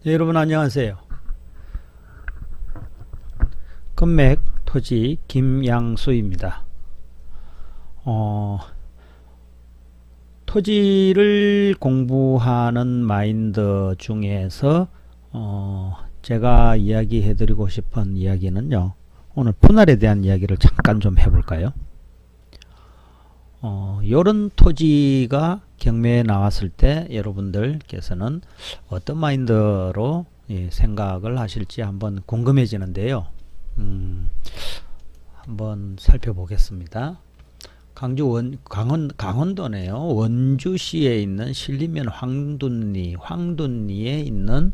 네, 여러분 안녕하세요. 금맥 토지 김양수입니다. 토지를 공부하는 마인드 중에서 제가 이야기해 드리고 싶은 이야기는요, 오늘 분할에 대한 이야기를 잠깐 좀 해볼까요? 요런 토지가 경매에 나왔을 때 여러분들께서는 어떤 마인드로 생각을 하실지 한번 궁금해지는데요. 한번 살펴보겠습니다. 강원도네요. 원주시에 있는 신림면 황둔리에 있는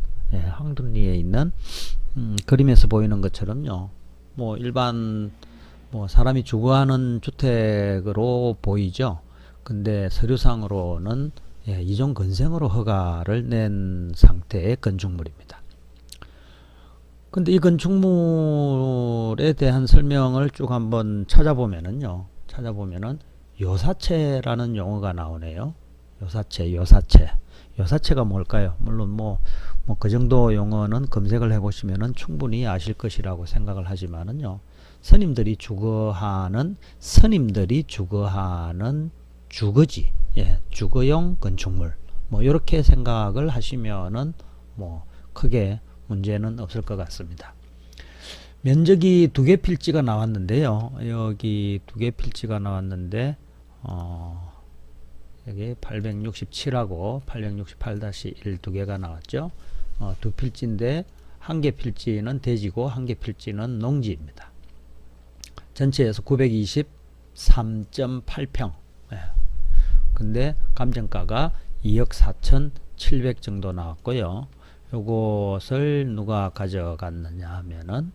그림에서 보이는 것처럼요. 뭐 일반 사람이 주거하는 주택으로 보이죠. 근데 서류상으로는 이종 건생으로 허가를 낸 상태의 건축물입니다. 근데 이 건축물에 대한 설명을 쭉 한번 찾아보면은 요사채라는 용어가 나오네요. 요사채가 뭘까요? 물론 그 정도 용어는 검색을 해보시면은 충분히 아실 것이라고 생각을 하지만은요. 스님들이 주거하는 주거지, 주거용 건축물, 이렇게 생각을 하시면은 크게 문제는 없을 것 같습니다. 면적이 2개 필지가 나왔는데요. 여기 2개 필지가 나왔는데, 여기 867하고 868-1 2개가 나왔죠. 2필지인데, 1개 필지는 대지고 1개 필지는 농지입니다. 전체에서 923.8평. 근데 감정가가 2억 4,700 정도 나왔고요. 요것을 누가 가져갔느냐 하면은,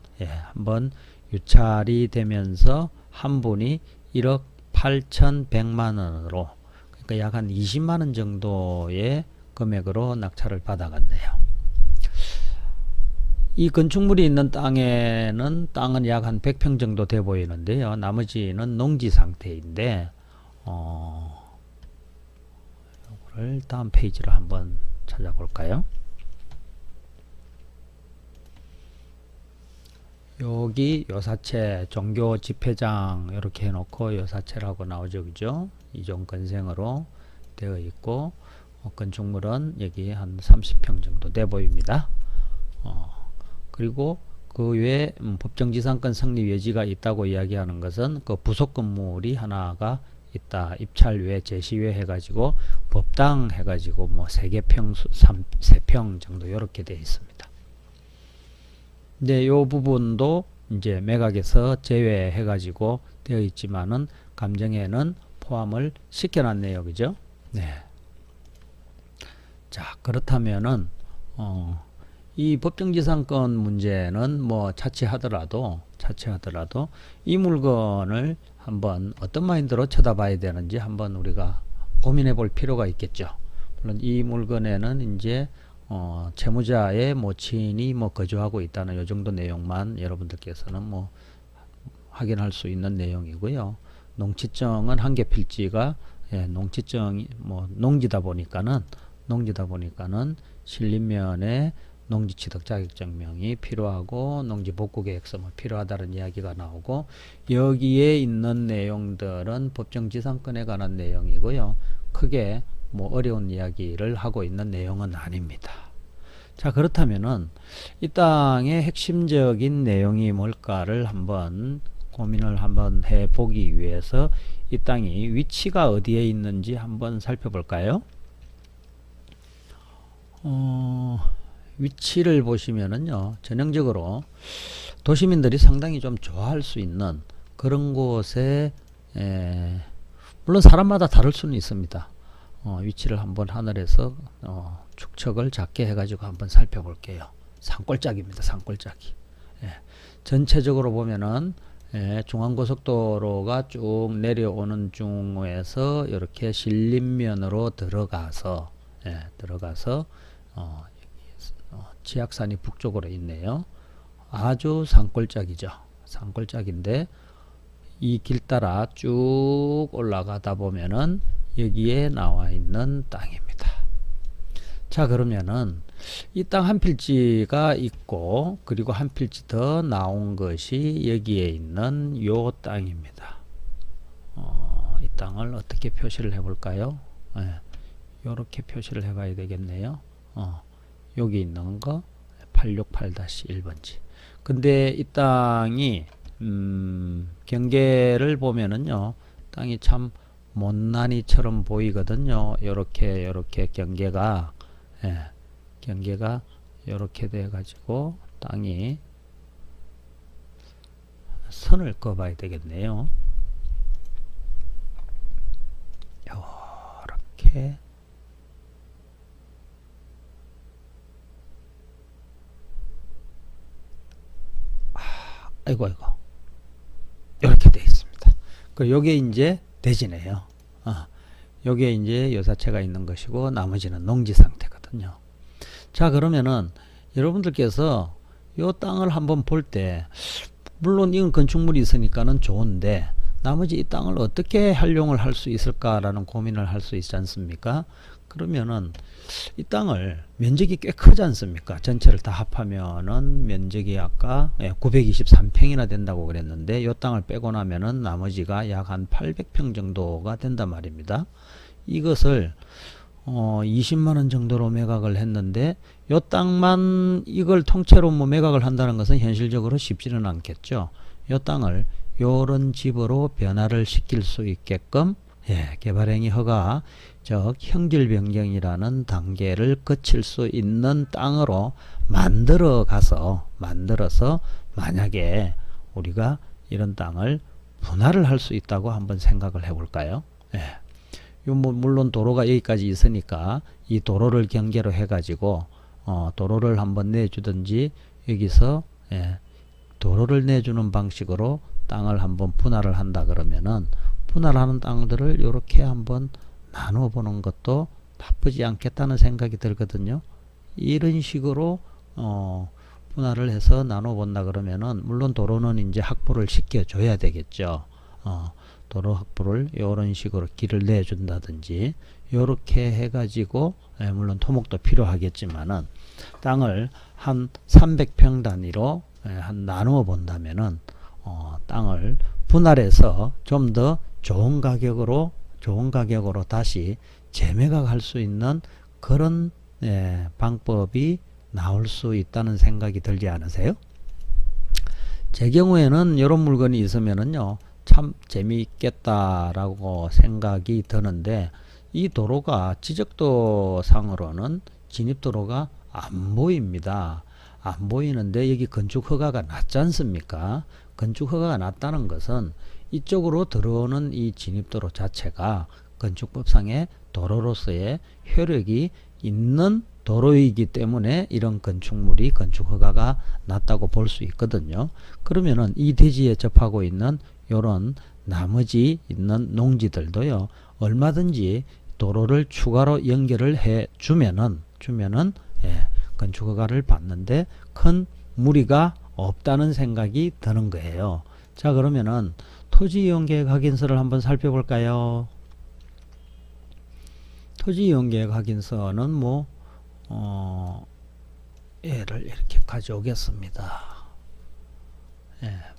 한번 유찰이 되면서 한 분이 1억 8,100만 원으로, 그러니까 약 한 20만 원 정도의 금액으로 낙찰을 받아갔네요. 이 건축물이 있는 땅은 약 한 100평 정도 돼 보이는데요. 나머지는 농지 상태인데, 이거를 다음 페이지로 한번 찾아볼까요? 여기 요사채 종교 집회장 이렇게 해놓고 요사채라고 나오죠, 그죠? 이종 건생으로 되어 있고, 건축물은 여기 한 30평 정도 돼 보입니다. 그리고 그 외에 법정지상권 성립 여지가 있다고 이야기하는 것은 그 부속 건물이 하나가 있다. 입찰 외 제시 외 해가지고 법당 해가지고 3평 정도 이렇게 되어 있습니다. 근데 요 부분도 이제 매각에서 제외해가지고 되어 있지만은 감정에는 포함을 시켜놨네요, 그죠? 네. 자, 그렇다면은 이 법정지상권 문제는 차치하더라도 이 물건을 한번 어떤 마인드로 쳐다봐야 되는지 한번 우리가 고민해 볼 필요가 있겠죠. 물론 이 물건에는 이제 채무자의 모친이 거주하고 있다는 요 정도 내용만 여러분들께서는 확인할 수 있는 내용이고요. 농지증은 1개 필지가 농지증이 농지다 보니까는 신림면에 농지취득 자격증명이 필요하고 농지 복구 계획서가 필요하다는 이야기가 나오고, 여기에 있는 내용들은 법정지상권에 관한 내용이고요. 크게 어려운 이야기를 하고 있는 내용은 아닙니다. 자, 그렇다면은 이 땅의 핵심적인 내용이 뭘까를 한번 고민을 한번 해보기 위해서 이 땅이 위치가 어디에 있는지 한번 살펴볼까요? 위치를 보시면은요, 전형적으로 도시민들이 상당히 좀 좋아할 수 있는 그런 곳에, 물론 사람마다 다를 수는 있습니다. 위치를 한번 하늘에서 축척을 작게 해가지고 한번 살펴볼게요. 산골짜기입니다. 산골짜기. 전체적으로 보면은 중앙고속도로가 쭉 내려오는 중에서 이렇게 신림면으로 들어가서 지악산이 북쪽으로 있네요. 아주 산골짜기죠. 산골짜기인데 이 길 따라 쭉 올라가다 보면은 여기에 나와 있는 땅입니다. 자, 그러면은 이 땅 한 필지가 있고, 그리고 한 필지 더 나온 것이 여기에 있는 요 땅입니다. 이 땅을 어떻게 표시를 해 볼까요? 요렇게 표시를 해 봐야 되겠네요. 여기 있는 거 868-1번지. 근데 이 땅이 경계를 보면은요, 땅이 참 못난이처럼 보이거든요. 요렇게 경계가 경계가 요렇게 돼 가지고 땅이 선을 그어 봐야 되겠네요. 요렇게 아이고 이렇게 되어 있습니다. 그 요게 이제 대지네요. 요게 이제 요사체가 있는 것이고 나머지는 농지 상태거든요. 자, 그러면은 여러분들께서 요 땅을 한번 볼 때, 물론 이건 건축물이 있으니까는 좋은데 나머지 이 땅을 어떻게 활용을 할 수 있을까라는 고민을 할 수 있지 않습니까? 그러면은 이 땅을 면적이 꽤 크지 않습니까? 전체를 다 합하면은 면적이 아까 923평이나 된다고 그랬는데 이 땅을 빼고 나면은 나머지가 약 한 800평 정도가 된단 말입니다. 이것을 20만원 정도로 매각을 했는데 이 땅만 이걸 통째로 뭐 매각을 한다는 것은 현실적으로 쉽지는 않겠죠. 이 땅을 요런 집으로 변화를 시킬 수 있게끔 개발행위 허가, 즉 형질변경이라는 단계를 거칠 수 있는 땅으로 만들어서 만약에 우리가 이런 땅을 분할을 할 수 있다고 한번 생각을 해 볼까요? 물론 도로가 여기까지 있으니까 이 도로를 경계로 해 가지고 도로를 한번 내주든지 여기서 도로를 내주는 방식으로 땅을 한번 분할을 한다 그러면은 분할하는 땅들을 이렇게 한번 나누어 보는 것도 나쁘지 않겠다는 생각이 들거든요. 이런 식으로 분할을 해서 나눠 본다 그러면은 물론 도로는 이제 확보를 시켜 줘야 되겠죠. 도로 확보를 이런 식으로 길을 내준다든지 이렇게 해가지고 물론 토목도 필요하겠지만은 땅을 한 300평 단위로 한 나누어 본다면은 땅을 분할해서 좀 더 좋은 가격으로 다시 재매각할 수 있는 그런 방법이 나올 수 있다는 생각이 들지 않으세요? 제 경우에는 이런 물건이 있으면은요, 참 재미있겠다라고 생각이 드는데, 이 도로가 지적도 상으로는 진입도로가 안 보입니다. 안 보이는데 여기 건축허가가 났지 않습니까? 건축허가가 났다는 것은 이쪽으로 들어오는 이 진입도로 자체가 건축법상의 도로로서의 효력이 있는 도로이기 때문에 이런 건축물이 건축허가가 났다고 볼 수 있거든요. 그러면은 이 대지에 접하고 있는 요런 나머지 있는 농지들도요, 얼마든지 도로를 추가로 연결을 해 주면은 건축허가를 받는데 큰 무리가 없다는 생각이 드는 거예요. 자, 그러면은 토지이용계획 확인서를 한번 살펴볼까요? 토지이용계획 확인서는 얘를 이렇게 가져오겠습니다.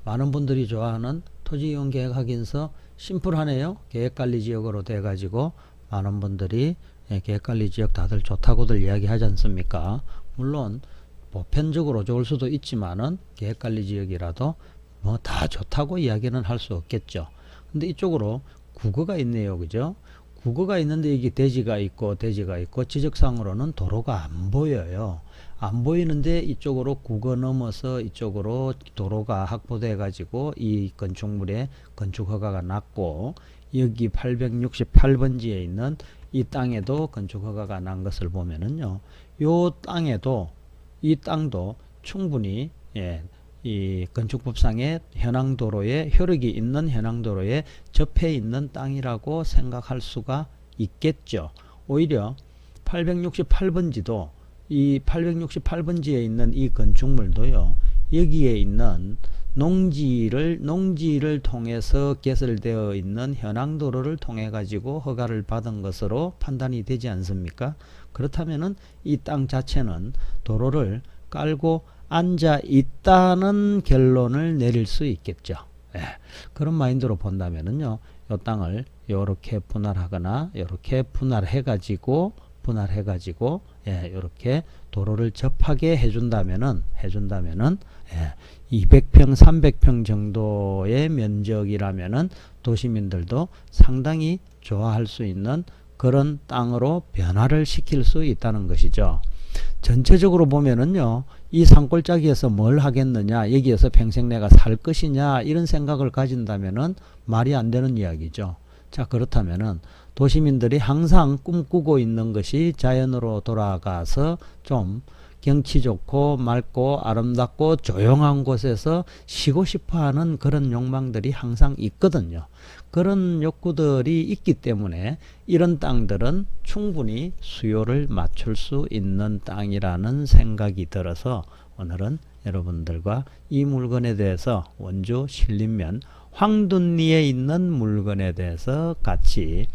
많은 분들이 좋아하는 토지이용계획 확인서, 심플하네요. 계획관리지역으로 돼 가지고 많은 분들이 계획관리지역 다들 좋다고들 이야기하지 않습니까? 물론 보편적으로 좋을 수도 있지만은 계획관리지역이라도 다 좋다고 이야기는 할 수 없겠죠. 근데 이쪽으로 국어가 있네요. 그죠? 국어가 있는데 여기 대지가 있고 지적상으로는 도로가 안 보여요. 안 보이는데 이쪽으로 국어 넘어서 이쪽으로 도로가 확보돼 가지고 이 건축물에 건축허가가 났고, 여기 868번지에 있는 이 땅에도 건축허가가 난 것을 보면은요, 이 땅도 충분히 이 건축법상의 현황도로에 효력이 있는 현황도로에 접해 있는 땅이라고 생각할 수가 있겠죠. 오히려 868번지도 이 868번지에 있는 이 건축물도요, 여기에 있는 농지를 통해서 개설되어 있는 현황도로를 통해 가지고 허가를 받은 것으로 판단이 되지 않습니까? 그렇다면은 이 땅 자체는 도로를 깔고 앉아 있다는 결론을 내릴 수 있겠죠. 예. 그런 마인드로 본다면은요, 이 땅을 요렇게 분할하거나 요렇게 분할해 가지고 예, 요렇게 도로를 접하게 해준다면은 예, 200평, 300평 정도의 면적이라면은 도시민들도 상당히 좋아할 수 있는 그런 땅으로 변화를 시킬 수 있다는 것이죠. 전체적으로 보면은요, 이 산골짜기에서 뭘 하겠느냐, 여기에서 평생 내가 살 것이냐, 이런 생각을 가진다면은 말이 안 되는 이야기죠. 자, 그렇다면은 도시민들이 항상 꿈꾸고 있는 것이 자연으로 돌아가서 좀 경치 좋고 맑고 아름답고 조용한 곳에서 쉬고 싶어 하는 그런 욕망들이 항상 있거든요. 그런 욕구들이 있기 때문에 이런 땅들은 충분히 수요를 맞출 수 있는 땅이라는 생각이 들어서 오늘은 여러분들과 이 물건에 대해서 원주 신림면 황둔리에 있는 물건에 대해서 같이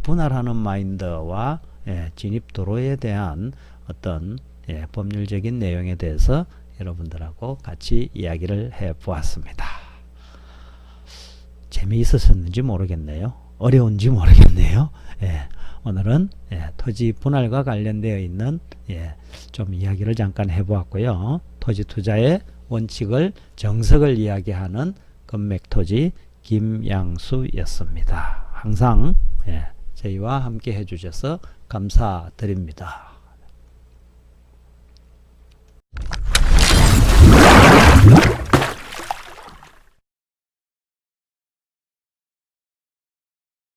분할하는 마인드와 진입도로에 대한 어떤 법률적인 내용에 대해서 여러분들하고 같이 이야기를 해 보았습니다. 재미있으셨는지 모르겠네요. 어려운지 모르겠네요. 오늘은 토지 분할과 관련되어 있는 좀 이야기를 잠깐 해 보았고요. 토지 투자의 원칙을 정석을 이야기하는 건맥토지 김양수였습니다. 항상 저희와 함께 해주셔서 감사드립니다.